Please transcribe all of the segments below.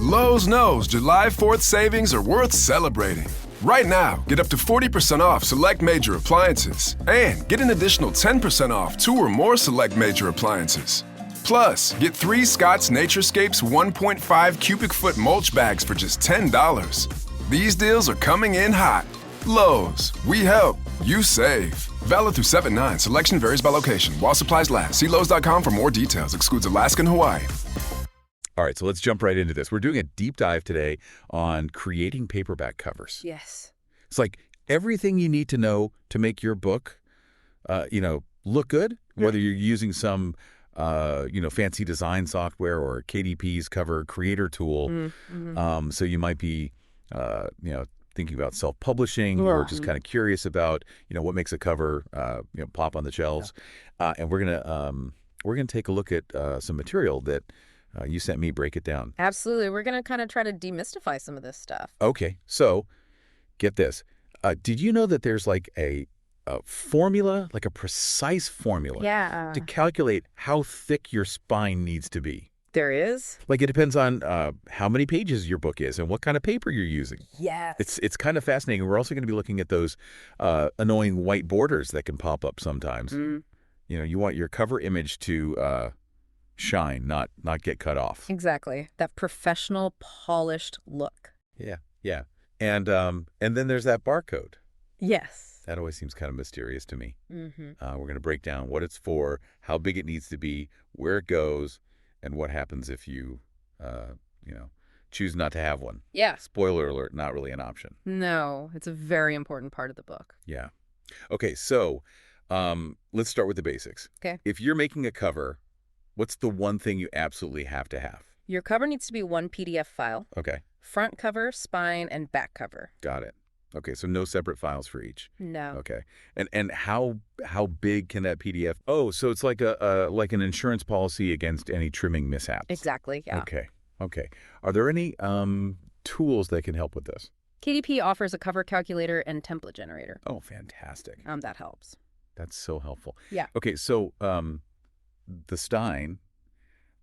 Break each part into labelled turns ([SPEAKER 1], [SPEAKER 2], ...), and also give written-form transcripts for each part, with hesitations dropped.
[SPEAKER 1] Lowe's knows July 4th savings are worth celebrating. Right now, get up to 40% off select major appliances and get an additional 10% off 2 or more select major appliances. Plus, get 3 Scott's Naturescapes 1.5 cubic foot mulch bags for just $10. These deals are coming in hot. Lowe's, we help, you save. Valid through 7/9. Selection varies by location. While supplies last. See Lowes.com for more details. Excludes Alaska and Hawaii.
[SPEAKER 2] All right, so let's jump right into this. We're doing a deep dive today on creating paperback covers.
[SPEAKER 3] Yes.
[SPEAKER 2] It's like everything you need to know to make your book, look good, whether you're using some, fancy design software or KDP's cover creator tool.
[SPEAKER 3] Mm-hmm.
[SPEAKER 2] So you might be, thinking about self-publishing or just kind of curious about, what makes a cover, pop on the shelves. And we're gonna take a look at some material that you sent me. Break it down.
[SPEAKER 3] Absolutely. We're going to kind of try to demystify some of this stuff.
[SPEAKER 2] Okay, so get this. Did you know that there's like a formula, like a precise formula to calculate how thick your spine needs to be?
[SPEAKER 3] There is?
[SPEAKER 2] Like it depends on how many pages your book is and what kind of paper you're using.
[SPEAKER 3] Yes.
[SPEAKER 2] It's kind of fascinating. We're also going to be looking at those annoying white borders that can pop up sometimes. You want your cover image to shine, not get cut off.
[SPEAKER 3] Exactly. That professional, polished look.
[SPEAKER 2] Yeah. And then there's that barcode.
[SPEAKER 3] Yes.
[SPEAKER 2] That always seems kind of mysterious to me.
[SPEAKER 3] Mm-hmm.
[SPEAKER 2] We're going to break down what it's for, how big it needs to be, where it goes, and what happens if you, choose not to have one.
[SPEAKER 3] Yeah.
[SPEAKER 2] Spoiler alert, not really an option.
[SPEAKER 3] No, it's a very important part of the book.
[SPEAKER 2] Yeah. Okay, so let's start with the basics.
[SPEAKER 3] Okay.
[SPEAKER 2] If you're making a cover, what's the one thing you absolutely have to have?
[SPEAKER 3] Your cover needs to be one PDF file.
[SPEAKER 2] Okay.
[SPEAKER 3] Front cover, spine, and back cover.
[SPEAKER 2] Got it. Okay, so no separate files for each.
[SPEAKER 3] No.
[SPEAKER 2] Okay. And how big can that PDF? Oh, so it's like like an insurance policy against any trimming mishaps.
[SPEAKER 3] Exactly, yeah.
[SPEAKER 2] Okay. Are there any tools that can help with this?
[SPEAKER 3] KDP offers a cover calculator and template generator.
[SPEAKER 2] Oh, fantastic.
[SPEAKER 3] That helps.
[SPEAKER 2] That's so helpful.
[SPEAKER 3] Yeah.
[SPEAKER 2] Okay, so the Stein,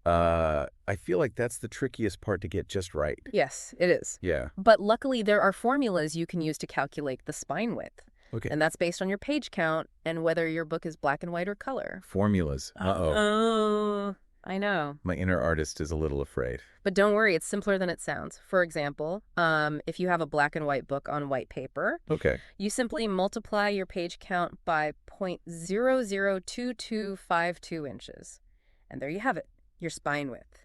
[SPEAKER 2] I feel like that's the trickiest part to get just right.
[SPEAKER 3] Yes, it is.
[SPEAKER 2] Yeah.
[SPEAKER 3] But luckily, there are formulas you can use to calculate the spine width.
[SPEAKER 2] Okay.
[SPEAKER 3] And that's based on your page count and whether your book is black and white or color.
[SPEAKER 2] Formulas. Uh-oh.
[SPEAKER 3] Oh, I know.
[SPEAKER 2] My inner artist is a little afraid.
[SPEAKER 3] But don't worry, it's simpler than it sounds. For example, if you have a black and white book on white paper,
[SPEAKER 2] Okay.
[SPEAKER 3] you simply multiply your page count by 0.002252 inches. And there you have it, your spine width.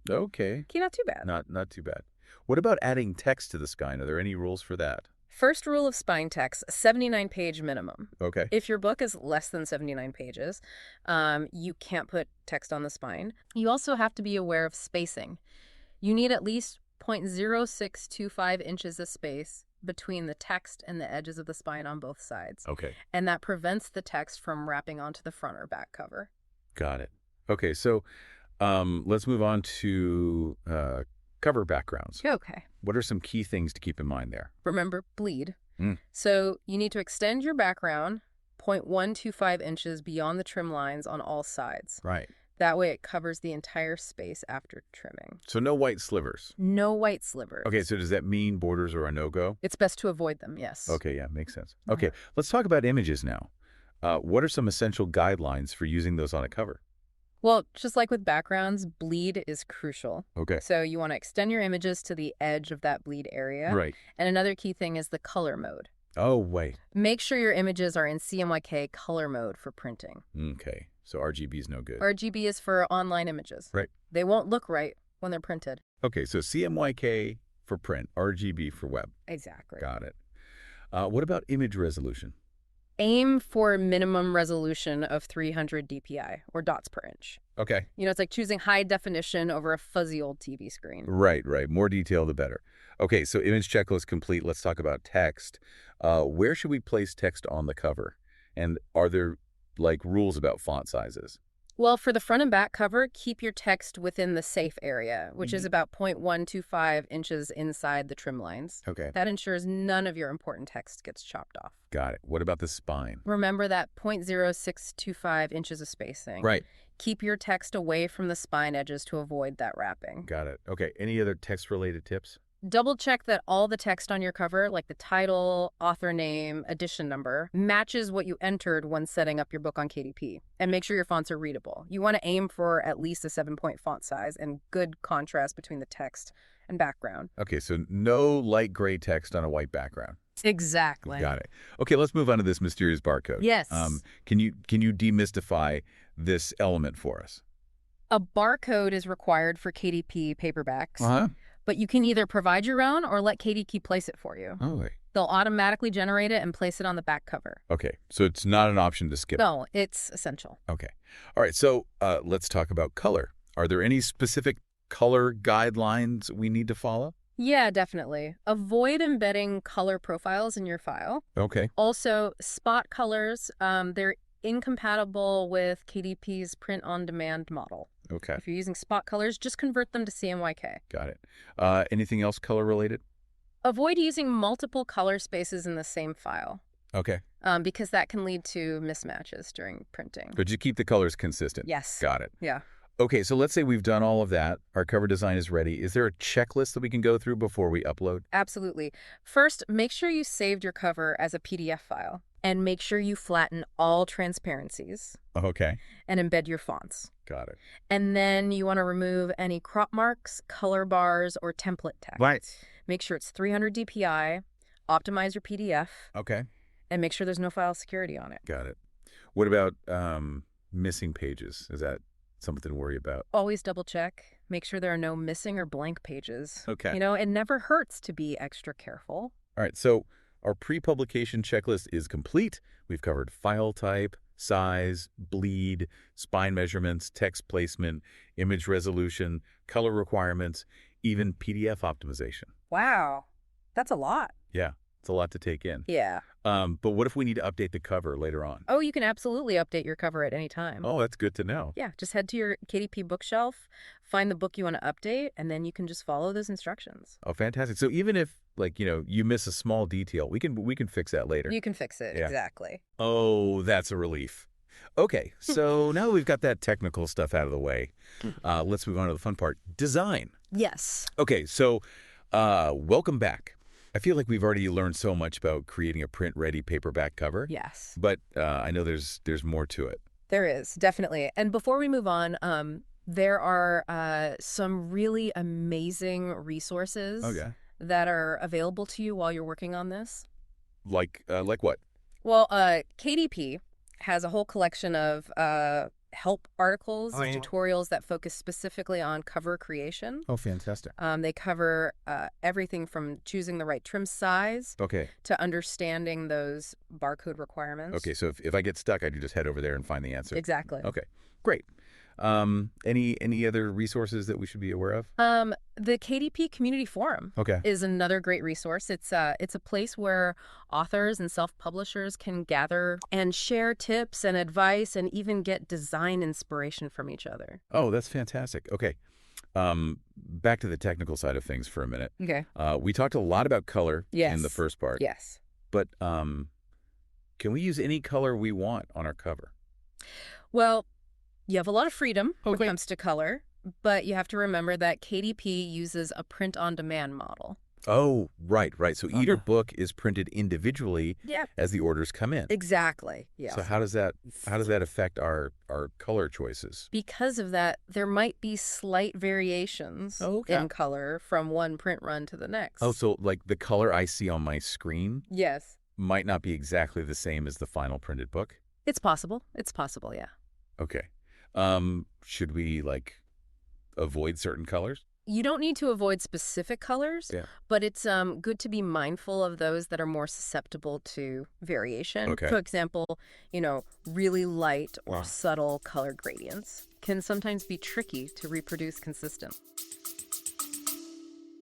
[SPEAKER 2] Okay.
[SPEAKER 3] Okay, not too bad.
[SPEAKER 2] Not too bad. What about adding text to the spine? Are there any rules for that?
[SPEAKER 3] First rule of spine text, 79-page minimum.
[SPEAKER 2] Okay.
[SPEAKER 3] If your book is less than 79 pages, you can't put text on the spine. You also have to be aware of spacing. You need at least 0.0625 inches of space between the text and the edges of the spine on both sides.
[SPEAKER 2] Okay.
[SPEAKER 3] And that prevents the text from wrapping onto the front or back cover.
[SPEAKER 2] Got it. Okay, so let's move on to cover backgrounds.
[SPEAKER 3] Okay.
[SPEAKER 2] What are some key things to keep in mind there?
[SPEAKER 3] Remember, bleed.
[SPEAKER 2] Mm.
[SPEAKER 3] So you need to extend your background 0.125 inches beyond the trim lines on all sides.
[SPEAKER 2] Right.
[SPEAKER 3] That way it covers the entire space after trimming.
[SPEAKER 2] So no white slivers.
[SPEAKER 3] No white slivers.
[SPEAKER 2] Okay, so does that mean borders are a no-go?
[SPEAKER 3] It's best to avoid them, yes.
[SPEAKER 2] Okay, yeah, makes sense. Okay, let's talk about images now. What are some essential guidelines for using those on a cover?
[SPEAKER 3] Well, just like with backgrounds, bleed is crucial.
[SPEAKER 2] Okay.
[SPEAKER 3] So you want to extend your images to the edge of that bleed area.
[SPEAKER 2] Right.
[SPEAKER 3] And another key thing is the color mode.
[SPEAKER 2] Oh, wait.
[SPEAKER 3] Make sure your images are in CMYK color mode for printing.
[SPEAKER 2] Okay, so RGB is no good.
[SPEAKER 3] RGB is for online images.
[SPEAKER 2] Right.
[SPEAKER 3] They won't look right when they're printed.
[SPEAKER 2] Okay, so CMYK for print, RGB for web.
[SPEAKER 3] Exactly.
[SPEAKER 2] Got it. What about image resolution?
[SPEAKER 3] Aim for minimum resolution of 300 dpi, or dots per inch.
[SPEAKER 2] Okay.
[SPEAKER 3] It's like choosing high definition over a fuzzy old TV screen.
[SPEAKER 2] Right. More detail, the better. Okay, so image checklist complete. Let's talk about text. Where should we place text on the cover? And are there, rules about font sizes?
[SPEAKER 3] Well, for the front and back cover, keep your text within the safe area, which is about 0.125 inches inside the trim lines.
[SPEAKER 2] Okay.
[SPEAKER 3] That ensures none of your important text gets chopped off.
[SPEAKER 2] Got it. What about the spine?
[SPEAKER 3] Remember that 0.0625 inches of spacing.
[SPEAKER 2] Right.
[SPEAKER 3] Keep your text away from the spine edges to avoid that wrapping.
[SPEAKER 2] Got it. Okay. Any other text-related tips?
[SPEAKER 3] Double check that all the text on your cover, like the title, author name, edition number, matches what you entered when setting up your book on KDP. And make sure your fonts are readable. You want to aim for at least a 7-point font size and good contrast between the text and background.
[SPEAKER 2] Okay, so no light gray text on a white background.
[SPEAKER 3] Exactly.
[SPEAKER 2] Got it. Okay, let's move on to this mysterious barcode.
[SPEAKER 3] Yes.
[SPEAKER 2] Can you demystify this element for us?
[SPEAKER 3] A barcode is required for KDP paperbacks.
[SPEAKER 2] Uh-huh.
[SPEAKER 3] But you can either provide your own or let KDP place it for you.
[SPEAKER 2] Oh, wait.
[SPEAKER 3] They'll automatically generate it and place it on the back cover.
[SPEAKER 2] Okay, so it's not an option to skip.
[SPEAKER 3] No, it's essential.
[SPEAKER 2] Okay. All right, so let's talk about color. Are there any specific color guidelines we need to follow?
[SPEAKER 3] Yeah, definitely. Avoid embedding color profiles in your file.
[SPEAKER 2] Okay.
[SPEAKER 3] Also, spot colors, they're incompatible with KDP's print-on-demand model.
[SPEAKER 2] Okay.
[SPEAKER 3] If you're using spot colors, just convert them to CMYK.
[SPEAKER 2] Got it. Anything else color-related?
[SPEAKER 3] Avoid using multiple color spaces in the same file.
[SPEAKER 2] Okay.
[SPEAKER 3] Because that can lead to mismatches during printing.
[SPEAKER 2] But you keep the colors consistent?
[SPEAKER 3] Yes.
[SPEAKER 2] Got it.
[SPEAKER 3] Yeah.
[SPEAKER 2] Okay, so let's say we've done all of that. Our cover design is ready. Is there a checklist that we can go through before we upload?
[SPEAKER 3] Absolutely. First, make sure you saved your cover as a PDF file. And make sure you flatten all transparencies.
[SPEAKER 2] Okay.
[SPEAKER 3] And embed your fonts.
[SPEAKER 2] Got it.
[SPEAKER 3] And then you want to remove any crop marks, color bars, or template text.
[SPEAKER 2] Right.
[SPEAKER 3] Make sure it's 300 DPI, optimize your PDF.
[SPEAKER 2] Okay.
[SPEAKER 3] And make sure there's no file security on it.
[SPEAKER 2] Got it. What about missing pages? Is that something to worry about?
[SPEAKER 3] Always double check. Make sure there are no missing or blank pages.
[SPEAKER 2] Okay.
[SPEAKER 3] You know, it never hurts to be extra careful.
[SPEAKER 2] All right, so our pre-publication checklist is complete. We've covered file type, size, bleed, spine measurements, text placement, image resolution, color requirements, even PDF optimization.
[SPEAKER 3] Wow. That's a lot.
[SPEAKER 2] Yeah, it's a lot to take in.
[SPEAKER 3] Yeah.
[SPEAKER 2] But what if we need to update the cover later on?
[SPEAKER 3] Oh, you can absolutely update your cover at any time.
[SPEAKER 2] Oh, that's good to know.
[SPEAKER 3] Yeah, just head to your KDP bookshelf, find the book you want to update, and then you can just follow those instructions.
[SPEAKER 2] Oh, fantastic. So even if, like, you miss a small detail, we can fix that later.
[SPEAKER 3] You can fix it,
[SPEAKER 2] Yeah.
[SPEAKER 3] Exactly.
[SPEAKER 2] Oh, that's a relief. Okay, so now that we've got that technical stuff out of the way, let's move on to the fun part, design.
[SPEAKER 3] Yes.
[SPEAKER 2] Okay, so welcome back. I feel like we've already learned so much about creating a print-ready paperback cover.
[SPEAKER 3] Yes.
[SPEAKER 2] But I know there's more to it.
[SPEAKER 3] There is, definitely. And before we move on, there are some really amazing resources that are available to you while you're working on this.
[SPEAKER 2] Like what?
[SPEAKER 3] Well, KDP has a whole collection of help articles, tutorials that focus specifically on cover creation.
[SPEAKER 2] Oh, fantastic.
[SPEAKER 3] They cover everything from choosing the right trim size to understanding those barcode requirements.
[SPEAKER 2] Okay, so if I get stuck, I can just head over there and find the answer.
[SPEAKER 3] Exactly.
[SPEAKER 2] Okay, great. Any other resources that we should be aware of?
[SPEAKER 3] The KDP Community Forum is another great resource. It's a place where authors and self-publishers can gather and share tips and advice and even get design inspiration from each other.
[SPEAKER 2] Oh, that's fantastic. Okay. Back to the technical side of things for a minute.
[SPEAKER 3] Okay.
[SPEAKER 2] We talked a lot about color in the first part.
[SPEAKER 3] Yes.
[SPEAKER 2] But can we use any color we want on our cover?
[SPEAKER 3] Well, you have a lot of freedom when it comes to color, but you have to remember that KDP uses a print-on-demand model.
[SPEAKER 2] Oh, right. So each book is printed individually as the orders come in.
[SPEAKER 3] Exactly. Yes.
[SPEAKER 2] So how does that affect our color choices?
[SPEAKER 3] Because of that, there might be slight variations in color from one print run to the next.
[SPEAKER 2] Oh, so like the color I see on my screen might not be exactly the same as the final printed book?
[SPEAKER 3] It's possible. Yeah.
[SPEAKER 2] Okay. Should we avoid certain colors?
[SPEAKER 3] You don't need to avoid specific colors, but it's good to be mindful of those that are more susceptible to variation.
[SPEAKER 2] Okay.
[SPEAKER 3] For example, really light or subtle color gradients can sometimes be tricky to reproduce consistent.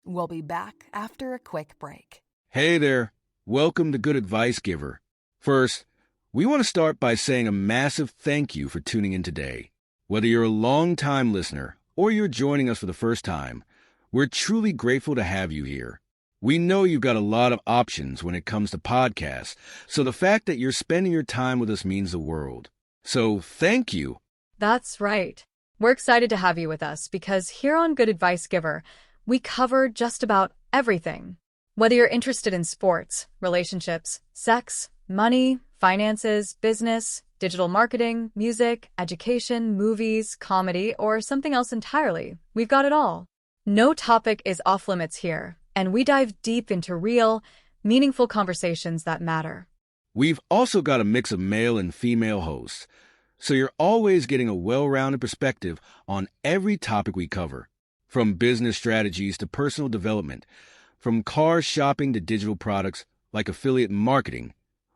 [SPEAKER 4] We'll be back after a quick break.
[SPEAKER 5] Hey there. Welcome to Good Advice Giver. First, we want to start by saying a massive thank you for tuning in today. Whether you're a long-time listener or you're joining us for the first time, we're truly grateful to have you here. We know you've got a lot of options when it comes to podcasts, so the fact that you're spending your time with us means the world. So thank you.
[SPEAKER 6] That's right. We're excited to have you with us because here on Good Advice Giver, we cover just about everything. Whether you're interested in sports, relationships, sex, money, finances, business, digital marketing, music, education, movies, comedy, or something else entirely, we've got it all. No topic is off limits here, and we dive deep into real, meaningful conversations that matter.
[SPEAKER 5] We've also got a mix of male and female hosts, so you're always getting a well-rounded perspective on every topic we cover, from business strategies to personal development, from car shopping to digital products like affiliate marketing.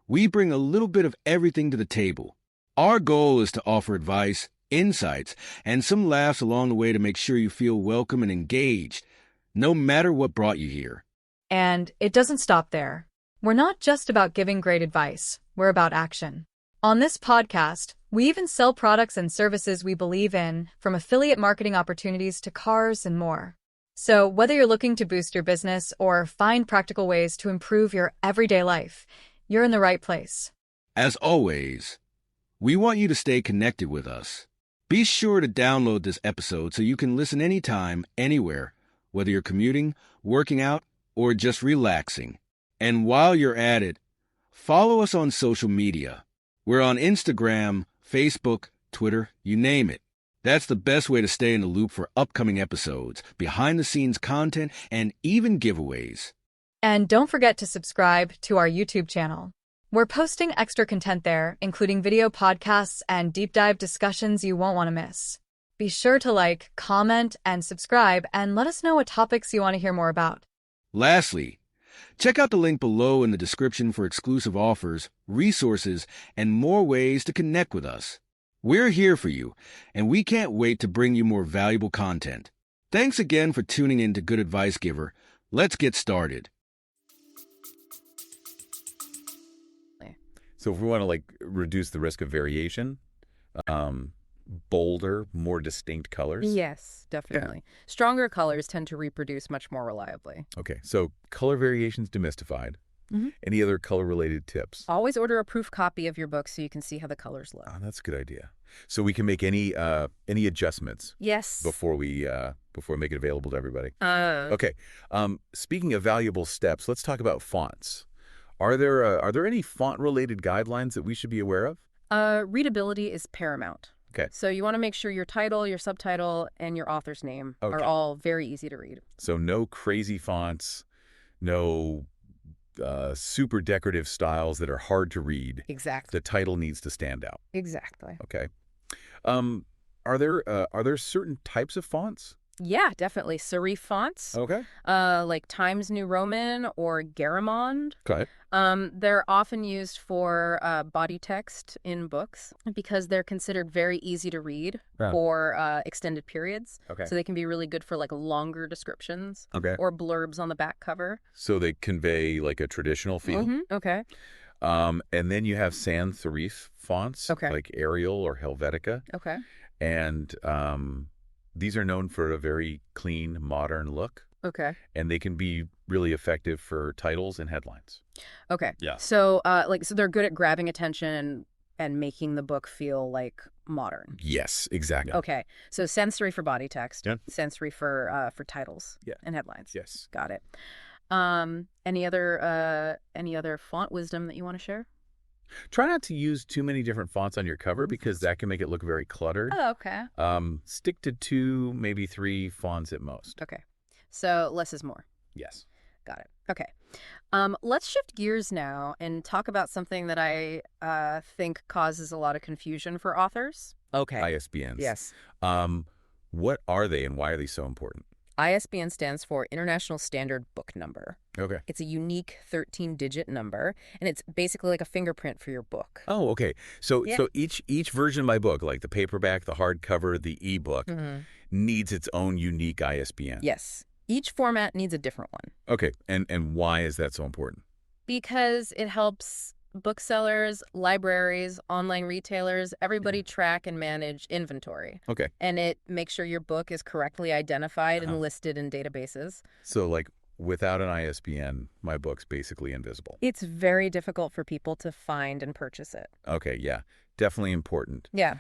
[SPEAKER 5] We bring a little bit of everything to the table. Our goal is to offer advice, insights, and some laughs along the way to make sure you feel welcome and engaged, no matter what brought you here.
[SPEAKER 6] And it doesn't stop there. We're not just about giving great advice, we're about action. On this podcast, we even sell products and services we believe in, from affiliate marketing opportunities to cars and more. So whether you're looking to boost your business or find practical ways to improve your everyday life, you're in the right place.
[SPEAKER 5] As always, we want you to stay connected with us. Be sure to download this episode so you can listen anytime, anywhere, whether you're commuting, working out, or just relaxing. And while you're at it, follow us on social media. We're on Instagram, Facebook, Twitter, you name it. That's the best way to stay in the loop for upcoming episodes, behind-the-scenes content, and even giveaways.
[SPEAKER 6] And don't forget to subscribe to our YouTube channel. We're posting extra content there, including video podcasts and deep dive discussions you won't want to miss. Be sure to like, comment, and subscribe, and let us know what topics you want to hear more about.
[SPEAKER 5] Lastly, check out the link below in the description for exclusive offers, resources, and more ways to connect with us. We're here for you, and we can't wait to bring you more valuable content. Thanks again for tuning in to Good Advice Giver. Let's get started.
[SPEAKER 2] So if we want to reduce the risk of variation, bolder, more distinct colors.
[SPEAKER 3] Yes, definitely. Yeah. Stronger colors tend to reproduce much more reliably.
[SPEAKER 2] Okay, so color variations demystified. Mm-hmm. Any other color-related tips?
[SPEAKER 3] Always order a proof copy of your book so you can see how the colors look.
[SPEAKER 2] Oh, that's a good idea. So we can make any adjustments.
[SPEAKER 3] Yes.
[SPEAKER 2] Before we make it available to everybody. Okay. Speaking of valuable steps, let's talk about fonts. Are there any font-related guidelines that we should be aware of?
[SPEAKER 3] Readability is paramount.
[SPEAKER 2] Okay.
[SPEAKER 3] So you want to make sure your title, your subtitle, and your author's name are all very easy to read.
[SPEAKER 2] So no crazy fonts, no super decorative styles that are hard to read.
[SPEAKER 3] Exactly.
[SPEAKER 2] The title needs to stand out.
[SPEAKER 3] Exactly.
[SPEAKER 2] Okay. Are there certain types of fonts?
[SPEAKER 3] Yeah, definitely. Serif fonts.
[SPEAKER 2] Okay.
[SPEAKER 3] Like Times New Roman or Garamond.
[SPEAKER 2] Okay.
[SPEAKER 3] They're often used for body text in books because they're considered very easy to read for extended periods.
[SPEAKER 2] Okay.
[SPEAKER 3] So they can be really good for longer descriptions.
[SPEAKER 2] Okay.
[SPEAKER 3] Or blurbs on the back cover.
[SPEAKER 2] So they convey a traditional feel.
[SPEAKER 3] Mm-hmm. Okay.
[SPEAKER 2] And then you have sans serif fonts, like Arial or Helvetica.
[SPEAKER 3] Okay.
[SPEAKER 2] And these are known for a very clean, modern look.
[SPEAKER 3] Okay.
[SPEAKER 2] And they can be really effective for titles and headlines.
[SPEAKER 3] Okay.
[SPEAKER 2] Yeah.
[SPEAKER 3] So, so they're good at grabbing attention and making the book feel modern.
[SPEAKER 2] Yes, exactly.
[SPEAKER 3] Okay. So sans serif for body text.
[SPEAKER 2] Yeah.
[SPEAKER 3] Sans serif for titles.
[SPEAKER 2] Yeah.
[SPEAKER 3] And headlines.
[SPEAKER 2] Yes.
[SPEAKER 3] Got it. Any other font wisdom that you want to share?
[SPEAKER 2] Try not to use too many different fonts on your cover because that can make it look very cluttered.
[SPEAKER 3] Oh, okay.
[SPEAKER 2] Stick to 2, maybe 3 fonts at most.
[SPEAKER 3] Okay. So less is more.
[SPEAKER 2] Yes.
[SPEAKER 3] Got it. Okay. Let's shift gears now and talk about something that I think causes a lot of confusion for authors.
[SPEAKER 2] Okay. ISBNs.
[SPEAKER 3] Yes.
[SPEAKER 2] What are they and why are they so important?
[SPEAKER 3] ISBN stands for International Standard Book Number.
[SPEAKER 2] Okay.
[SPEAKER 3] It's a unique 13-digit number, and it's basically like a fingerprint for your book.
[SPEAKER 2] Oh, okay. So each version of my book, like the paperback, the hardcover, the ebook, needs its own unique ISBN.
[SPEAKER 3] Yes. Each format needs a different one.
[SPEAKER 2] Okay. And why is that so important?
[SPEAKER 3] Because it helps booksellers, libraries, online retailers, everybody track and manage inventory.
[SPEAKER 2] Okay.
[SPEAKER 3] And it makes sure your book is correctly identified and listed in databases.
[SPEAKER 2] So, like, without an ISBN, my book's basically invisible.
[SPEAKER 3] It's very difficult for people to find and purchase it.
[SPEAKER 2] Okay, yeah. Definitely important.
[SPEAKER 3] Yeah.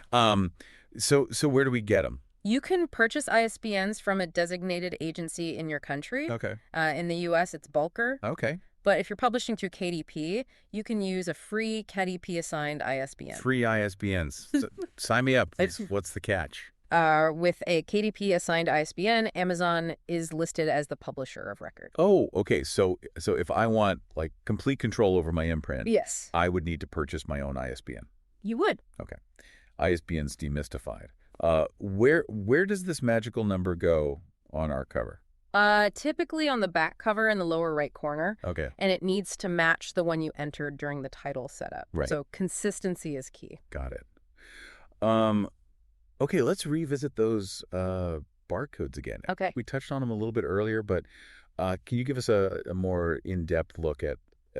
[SPEAKER 2] So where do we get them?
[SPEAKER 3] You can purchase ISBNs from a designated agency in your country.
[SPEAKER 2] Okay.
[SPEAKER 3] In the U.S., it's Bulker.
[SPEAKER 2] Okay.
[SPEAKER 3] But if you're publishing through KDP, you can use a free KDP-assigned ISBN.
[SPEAKER 2] Free ISBNs. Sign me up. What's the catch?
[SPEAKER 3] With a KDP-assigned ISBN, Amazon is listed as the publisher of record.
[SPEAKER 2] Oh, okay. So if I want, like, complete control over my imprint,
[SPEAKER 3] Yes.
[SPEAKER 2] I would need to purchase my own ISBN.
[SPEAKER 3] You would.
[SPEAKER 2] Okay. ISBN's demystified. Where does this magical number go on our cover?
[SPEAKER 3] Typically on the back cover in the lower right corner.
[SPEAKER 2] Okay.
[SPEAKER 3] And it needs to match the one you entered during the title setup.
[SPEAKER 2] Right.
[SPEAKER 3] So consistency is key.
[SPEAKER 2] Got it. Okay, let's revisit those barcodes again.
[SPEAKER 3] Okay.
[SPEAKER 2] We touched on them a little bit earlier, but can you give us a more in-depth look at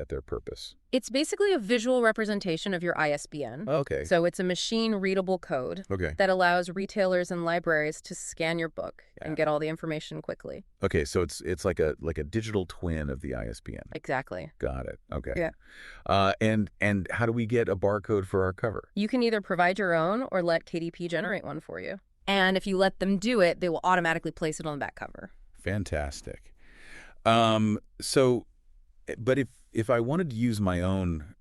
[SPEAKER 2] their purpose?
[SPEAKER 3] It's basically a visual representation of your ISBN.
[SPEAKER 2] Okay.
[SPEAKER 3] So it's a machine-readable code
[SPEAKER 2] Okay.
[SPEAKER 3] that allows retailers and libraries to scan your book and get all the information quickly.
[SPEAKER 2] Okay, so it's like a digital twin of the ISBN.
[SPEAKER 3] Exactly.
[SPEAKER 2] Got it. Okay.
[SPEAKER 3] Yeah.
[SPEAKER 2] And how do we get a barcode for our cover?
[SPEAKER 3] You can either provide your own or let KDP generate one for you. And if you let them do it, they will automatically place it on the back cover.
[SPEAKER 2] Fantastic. But if I wanted to use my own,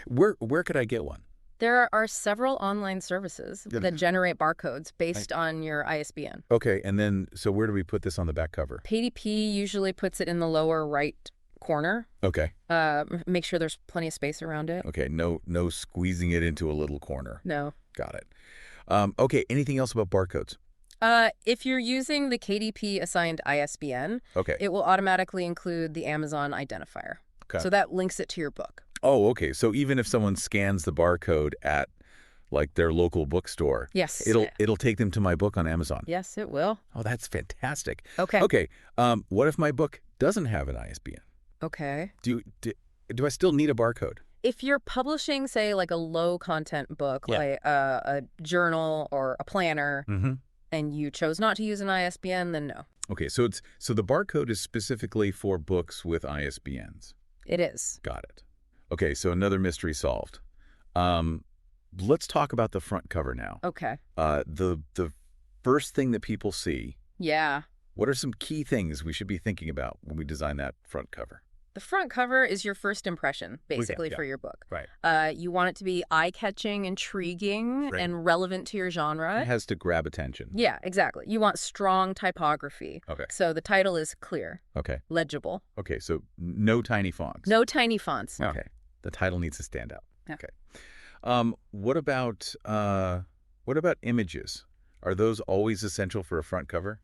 [SPEAKER 2] where could I get one?
[SPEAKER 3] There are several online services that generate barcodes based on your ISBN.
[SPEAKER 2] Okay, and then, so where do we put this on the back cover?
[SPEAKER 3] KDP usually puts it in the lower right corner.
[SPEAKER 2] Okay.
[SPEAKER 3] Make sure there's plenty of space around it.
[SPEAKER 2] Okay, no squeezing it into a little corner.
[SPEAKER 3] No.
[SPEAKER 2] Got it. Okay, anything else about barcodes?
[SPEAKER 3] If you're using the KDP assigned ISBN,
[SPEAKER 2] Okay.
[SPEAKER 3] it will automatically include the Amazon identifier.
[SPEAKER 2] Okay.
[SPEAKER 3] So that links it to your book.
[SPEAKER 2] Oh, okay. So even if someone scans the barcode at, like, their local bookstore,
[SPEAKER 3] Yes.
[SPEAKER 2] it'll take them to my book on Amazon.
[SPEAKER 3] Yes, it will.
[SPEAKER 2] Oh, that's fantastic.
[SPEAKER 3] Okay.
[SPEAKER 2] Okay. What if my book doesn't have an ISBN?
[SPEAKER 3] Okay.
[SPEAKER 2] Do I still need a barcode?
[SPEAKER 3] If you're publishing, say, like a low-content book, like a journal or a planner, and you chose not to use an ISBN, then no.
[SPEAKER 2] Okay, so the barcode is specifically for books with ISBNs.
[SPEAKER 3] It is.
[SPEAKER 2] Got it. Okay, so another mystery solved. Let's talk about the front cover now.
[SPEAKER 3] Okay.
[SPEAKER 2] The first thing that people see.
[SPEAKER 3] Yeah.
[SPEAKER 2] What are some key things we should be thinking about when we design that front cover?
[SPEAKER 3] The front cover is your first impression, basically, for your book.
[SPEAKER 2] Right.
[SPEAKER 3] You want it to be eye-catching, intriguing, and relevant to your genre.
[SPEAKER 2] It has to grab attention.
[SPEAKER 3] Yeah, exactly. You want strong typography.
[SPEAKER 2] Okay.
[SPEAKER 3] So the title is clear.
[SPEAKER 2] Okay.
[SPEAKER 3] Legible.
[SPEAKER 2] Okay, so no tiny fonts.
[SPEAKER 3] No tiny fonts. No.
[SPEAKER 2] Okay. The title needs to stand out.
[SPEAKER 3] Yeah.
[SPEAKER 2] Okay. What about images? Are those always essential for a front cover?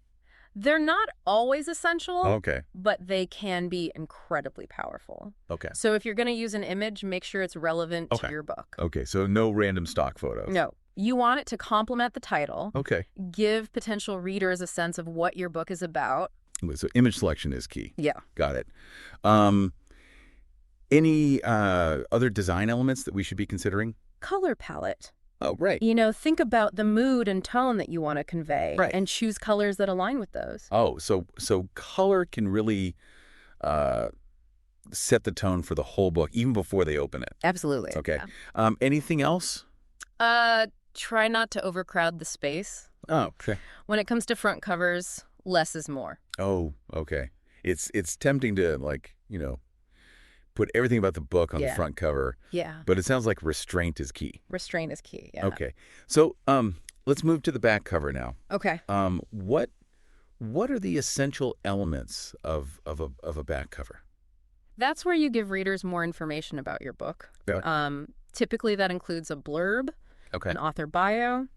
[SPEAKER 3] They're not always essential,
[SPEAKER 2] Okay.
[SPEAKER 3] but they can be incredibly powerful.
[SPEAKER 2] Okay.
[SPEAKER 3] So if you're going to use an image, make sure it's relevant to your book.
[SPEAKER 2] Okay, so no random stock photos.
[SPEAKER 3] No. You want it to complement the title.
[SPEAKER 2] Okay.
[SPEAKER 3] Give potential readers a sense of what your book is about.
[SPEAKER 2] So image selection is key.
[SPEAKER 3] Yeah.
[SPEAKER 2] Got it. Any other design elements that we should be considering?
[SPEAKER 3] Color palette.
[SPEAKER 2] Oh, right.
[SPEAKER 3] You know, think about the mood and tone that you want to convey, and choose colors that align with those.
[SPEAKER 2] Oh, so color can really set the tone for the whole book, even before they open it.
[SPEAKER 3] Absolutely.
[SPEAKER 2] Okay.
[SPEAKER 3] Yeah.
[SPEAKER 2] Anything else?
[SPEAKER 3] Try not to overcrowd the space.
[SPEAKER 2] Oh, okay.
[SPEAKER 3] When it comes to front covers, less is more.
[SPEAKER 2] Oh, okay. It's tempting to, like, put everything about the book on the front cover.
[SPEAKER 3] Yeah.
[SPEAKER 2] But it sounds like restraint is key.
[SPEAKER 3] Restraint is key, yeah.
[SPEAKER 2] Okay. So let's move to the back cover now.
[SPEAKER 3] Okay.
[SPEAKER 2] What are the essential elements of a back cover?
[SPEAKER 3] That's where you give readers more information about your book.
[SPEAKER 2] Yeah.
[SPEAKER 3] Typically that includes a blurb, an author bio,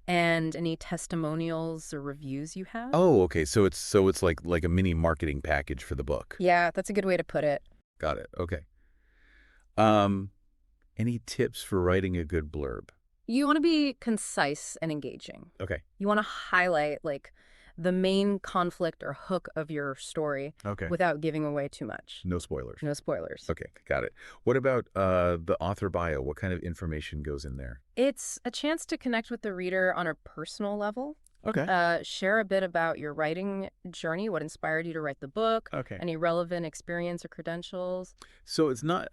[SPEAKER 3] and any testimonials or reviews you have.
[SPEAKER 2] Oh, okay. So it's like a mini marketing package for the book.
[SPEAKER 3] Yeah, that's a good way to put it.
[SPEAKER 2] Got it. Okay. Any tips for writing a good blurb?
[SPEAKER 3] You want to be concise and engaging.
[SPEAKER 2] Okay.
[SPEAKER 3] You want to highlight, like, the main conflict or hook of your story without giving away too much.
[SPEAKER 2] No spoilers.
[SPEAKER 3] No spoilers.
[SPEAKER 2] Okay, got it. What about the author bio? What kind of information goes in there?
[SPEAKER 3] It's a chance to connect with the reader on a personal level.
[SPEAKER 2] Okay.
[SPEAKER 3] Share a bit about your writing journey, what inspired you to write the book, any relevant experience or credentials.
[SPEAKER 2] So it's not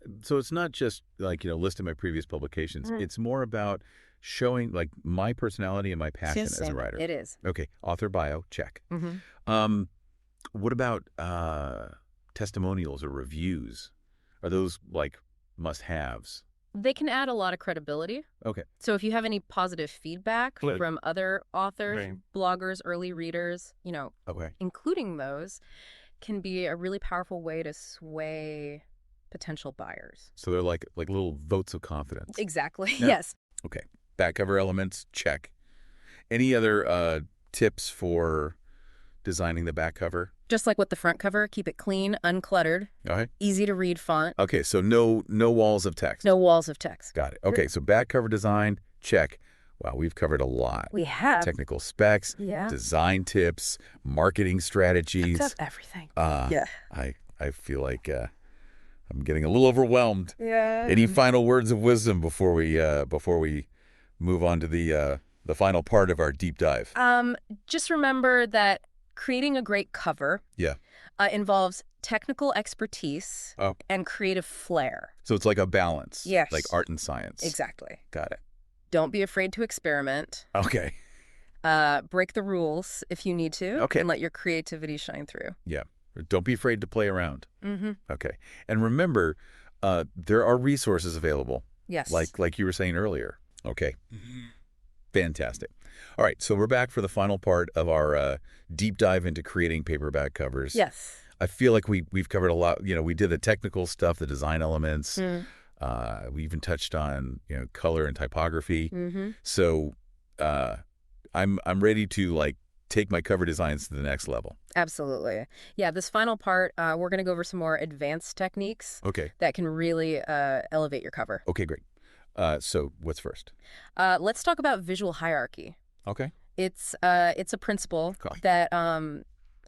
[SPEAKER 2] just like, listing my previous publications. It's more about showing like my personality and my passion as a writer.
[SPEAKER 3] It is.
[SPEAKER 2] Okay, author bio, check. What about testimonials or reviews? Are those like must-haves?
[SPEAKER 3] They can add a lot of credibility.
[SPEAKER 2] Okay.
[SPEAKER 3] So if you have any positive feedback from other authors, bloggers, early readers, including those, can be a really powerful way to sway potential buyers.
[SPEAKER 2] So they're like little votes of confidence.
[SPEAKER 3] Exactly.
[SPEAKER 2] Yeah.
[SPEAKER 3] Yes.
[SPEAKER 2] Okay. Back cover elements, check. Any other tips for designing the back cover?
[SPEAKER 3] Just like with the front cover, keep it clean, uncluttered, easy to read font.
[SPEAKER 2] Okay, so no walls of text.
[SPEAKER 3] No walls of text.
[SPEAKER 2] Got it. Okay, so back cover design, check. Wow, we've covered a lot.
[SPEAKER 3] We have.
[SPEAKER 2] Technical specs, design tips, marketing strategies.
[SPEAKER 3] That's everything.
[SPEAKER 2] I feel like I'm getting a little overwhelmed.
[SPEAKER 3] Yeah.
[SPEAKER 2] Any final words of wisdom before we move on to the final part of our deep dive?
[SPEAKER 3] Just remember that creating a great cover involves technical expertise and creative flair.
[SPEAKER 2] So it's like a balance.
[SPEAKER 3] Yes.
[SPEAKER 2] Like art and science.
[SPEAKER 3] Exactly.
[SPEAKER 2] Got it.
[SPEAKER 3] Don't be afraid to experiment.
[SPEAKER 2] Okay.
[SPEAKER 3] Break the rules if you need to.
[SPEAKER 2] Okay.
[SPEAKER 3] And let your creativity shine through.
[SPEAKER 2] Yeah. Don't be afraid to play around. Okay. And remember, there are resources available.
[SPEAKER 3] Yes.
[SPEAKER 2] Like you were saying earlier. Okay. Fantastic. All right, so we're back for the final part of our deep dive into creating paperback covers.
[SPEAKER 3] Yes.
[SPEAKER 2] I feel like we've covered a lot. We did the technical stuff, the design elements. We even touched on color and typography. So I'm ready to take my cover designs to the next level.
[SPEAKER 3] Absolutely. Yeah, this final part, we're going to go over some more advanced techniques that can really elevate your cover.
[SPEAKER 2] Okay, great. So what's first?
[SPEAKER 3] Let's talk about visual hierarchy.
[SPEAKER 2] Okay.
[SPEAKER 3] It's a principle that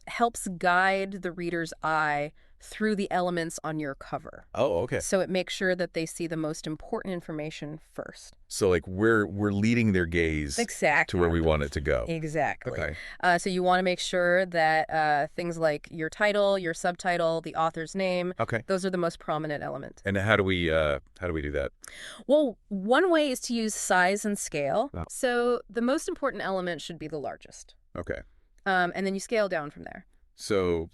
[SPEAKER 3] helps guide the reader's eye through the elements on your cover.
[SPEAKER 2] Oh, okay.
[SPEAKER 3] So it makes sure that they see the most important information first.
[SPEAKER 2] So we're leading their gaze to where we want it to go.
[SPEAKER 3] Exactly.
[SPEAKER 2] Okay.
[SPEAKER 3] So you want to make sure that things like your title, your subtitle, the author's name, those are the most prominent elements.
[SPEAKER 2] And how do we do that?
[SPEAKER 3] Well, one way is to use size and scale. So the most important element should be the largest.
[SPEAKER 2] Okay.
[SPEAKER 3] And then you scale down from there.
[SPEAKER 2] So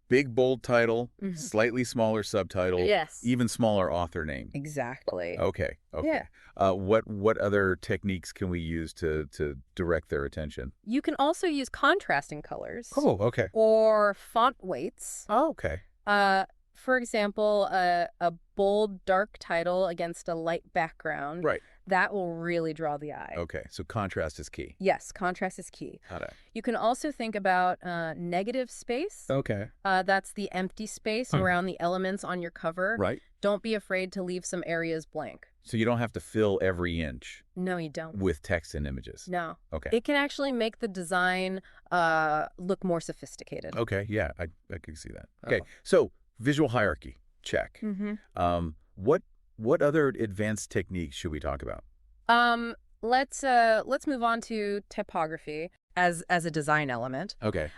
[SPEAKER 2] big, bold title, slightly smaller subtitle, even smaller author name.
[SPEAKER 3] Exactly.
[SPEAKER 2] Okay.
[SPEAKER 3] Yeah.
[SPEAKER 2] What other techniques can we use to direct their attention?
[SPEAKER 3] You can also use contrasting colors.
[SPEAKER 2] Oh, okay.
[SPEAKER 3] Or font weights.
[SPEAKER 2] Oh, okay.
[SPEAKER 3] For example, a bold, dark title against a light background.
[SPEAKER 2] Right.
[SPEAKER 3] That will really draw the eye.
[SPEAKER 2] Okay, so contrast is key.
[SPEAKER 3] Yes, contrast is key.
[SPEAKER 2] Got it.
[SPEAKER 3] You can also think about negative space.
[SPEAKER 2] Okay.
[SPEAKER 3] That's the empty space around the elements on your cover.
[SPEAKER 2] Right.
[SPEAKER 3] Don't be afraid to leave some areas blank.
[SPEAKER 2] So you don't have to fill every inch.
[SPEAKER 3] No, you don't.
[SPEAKER 2] With text and images.
[SPEAKER 3] No.
[SPEAKER 2] Okay.
[SPEAKER 3] It can actually make the design look more sophisticated.
[SPEAKER 2] Okay, yeah, I can see that. Okay, so visual hierarchy, check. What other advanced techniques should we talk about?
[SPEAKER 3] Let's move on to typography as a design element.
[SPEAKER 2] Okay.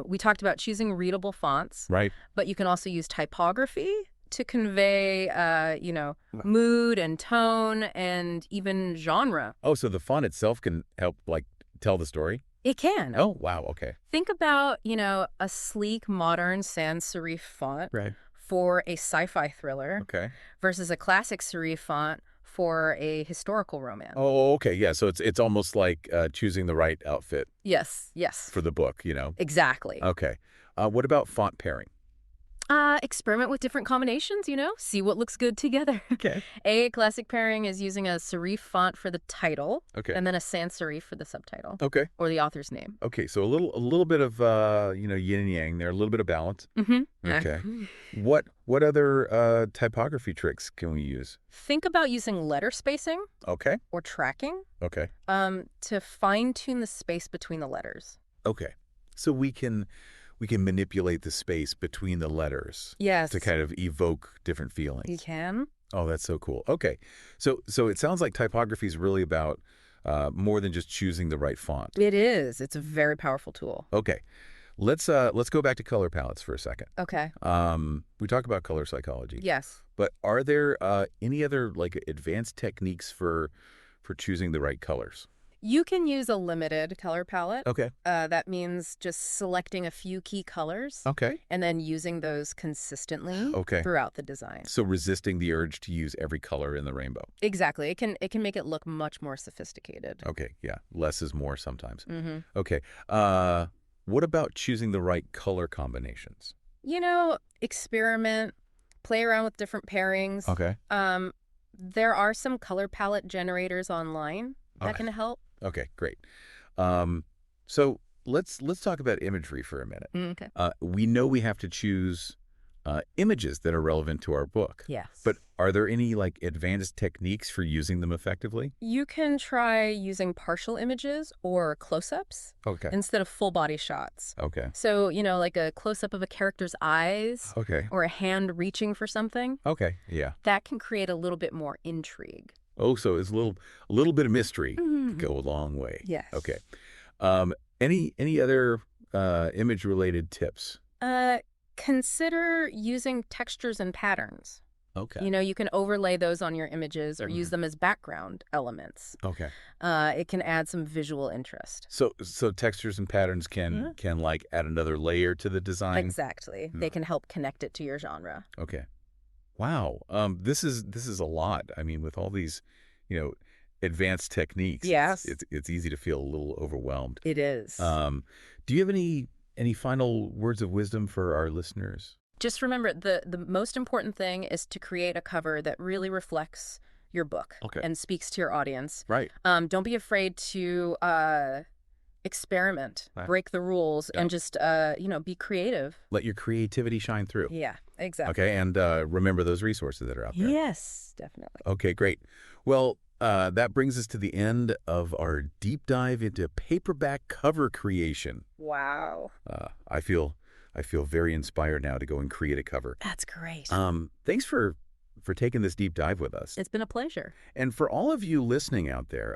[SPEAKER 3] We talked about choosing readable fonts.
[SPEAKER 2] Right.
[SPEAKER 3] But you can also use typography to convey mood and tone and even genre.
[SPEAKER 2] Oh, so the font itself can help tell the story?
[SPEAKER 3] It can.
[SPEAKER 2] Oh, wow, okay.
[SPEAKER 3] Think about, a sleek, modern sans serif font for a sci-fi thriller versus a classic serif font for a historical romance.
[SPEAKER 2] Oh, okay, yeah. So it's almost like choosing the right outfit.
[SPEAKER 3] Yes.
[SPEAKER 2] For the book,
[SPEAKER 3] Exactly.
[SPEAKER 2] Okay. What about font pairing?
[SPEAKER 3] Experiment with different combinations, see what looks good together.
[SPEAKER 2] Okay.
[SPEAKER 3] A classic pairing is using a serif font for the title,
[SPEAKER 2] and
[SPEAKER 3] then a sans serif for the subtitle, or the author's name.
[SPEAKER 2] Okay, so a little bit of yin and yang there, a little bit of balance. Okay. What other typography tricks can we use?
[SPEAKER 3] Think about using letter spacing. Or tracking.
[SPEAKER 2] Okay.
[SPEAKER 3] To fine tune the space between the letters.
[SPEAKER 2] Okay. So we can manipulate the space between the letters.
[SPEAKER 3] Yes.
[SPEAKER 2] To kind of evoke different feelings.
[SPEAKER 3] You can.
[SPEAKER 2] Oh, that's so cool. Okay. So it sounds like typography is really about more than just choosing the right font.
[SPEAKER 3] It is. It's a very powerful tool.
[SPEAKER 2] Okay. Let's go back to color palettes for a second.
[SPEAKER 3] Okay.
[SPEAKER 2] We talk about color psychology.
[SPEAKER 3] Yes.
[SPEAKER 2] But are there any other like advanced techniques for choosing the right colors?
[SPEAKER 3] You can use a limited color palette.
[SPEAKER 2] Okay.
[SPEAKER 3] That means just selecting a few key colors.
[SPEAKER 2] Okay.
[SPEAKER 3] And then using those consistently
[SPEAKER 2] Okay.
[SPEAKER 3] throughout the design.
[SPEAKER 2] So resisting the urge to use every color in the rainbow.
[SPEAKER 3] Exactly. It can make it look much more sophisticated.
[SPEAKER 2] Okay. Yeah. Less is more sometimes.
[SPEAKER 3] Mm-hmm.
[SPEAKER 2] Okay. What about choosing the right color combinations?
[SPEAKER 3] Experiment, play around with different pairings.
[SPEAKER 2] Okay.
[SPEAKER 3] There are some color palette generators online that can help.
[SPEAKER 2] Okay, great. So let's talk about imagery for a minute.
[SPEAKER 3] Okay.
[SPEAKER 2] We know we have to choose images that are relevant to our book.
[SPEAKER 3] Yes.
[SPEAKER 2] But are there any like advanced techniques for using them effectively?
[SPEAKER 3] You can try using partial images or close-ups
[SPEAKER 2] Okay.
[SPEAKER 3] instead of full body shots.
[SPEAKER 2] Okay.
[SPEAKER 3] So, like a close-up of a character's eyes
[SPEAKER 2] Okay.
[SPEAKER 3] or a hand reaching for something.
[SPEAKER 2] Okay. Yeah.
[SPEAKER 3] That can create a little bit more intrigue.
[SPEAKER 2] Oh, so it's a little bit of mystery could go a long way.
[SPEAKER 3] Yes.
[SPEAKER 2] Okay. Any other image-related tips?
[SPEAKER 3] Consider using textures and patterns.
[SPEAKER 2] Okay.
[SPEAKER 3] You can overlay those on your images or use them as background elements.
[SPEAKER 2] Okay.
[SPEAKER 3] It can add some visual interest.
[SPEAKER 2] So textures and patterns can like add another layer to the design.
[SPEAKER 3] Exactly. They can help connect it to your genre.
[SPEAKER 2] Okay. Wow. This is a lot. I mean, with all these, advanced techniques.
[SPEAKER 3] Yes.
[SPEAKER 2] It's easy to feel a little overwhelmed.
[SPEAKER 3] It is.
[SPEAKER 2] Do you have any final words of wisdom for our listeners?
[SPEAKER 3] Just remember, the most important thing is to create a cover that really reflects your book and speaks to your audience.
[SPEAKER 2] Right.
[SPEAKER 3] Don't be afraid to experiment, break the rules, and just, be creative.
[SPEAKER 2] Let your creativity shine through.
[SPEAKER 3] Yeah, exactly.
[SPEAKER 2] Okay, and remember those resources that are out there.
[SPEAKER 3] Yes, definitely.
[SPEAKER 2] Okay, great. Well, that brings us to the end of our deep dive into paperback cover creation.
[SPEAKER 3] Wow.
[SPEAKER 2] I feel very inspired now to go and create a cover.
[SPEAKER 3] That's great.
[SPEAKER 2] Thanks for taking this deep dive with us.
[SPEAKER 3] It's been a pleasure.
[SPEAKER 2] And for all of you listening out there,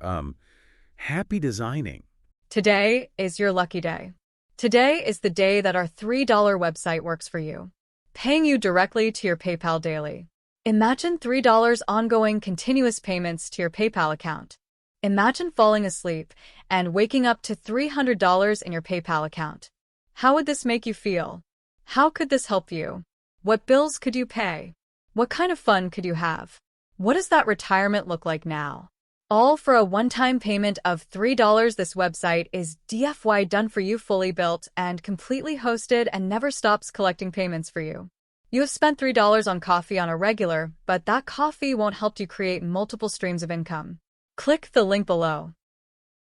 [SPEAKER 2] happy designing.
[SPEAKER 6] Today is your lucky day. Today is the day that our $3 website works for you, paying you directly to your PayPal daily. Imagine $3 ongoing continuous payments to your PayPal account. Imagine falling asleep and waking up to $300 in your PayPal account. How would this make you feel? How could this help you? What bills could you pay? What kind of fun could you have? What does that retirement look like now? All for a one-time payment of $3. This website is DFY done for you, fully built and completely hosted, and never stops collecting payments for you. You have spent $3 on coffee on a regular, but that coffee won't help you create multiple streams of income. Click the link below.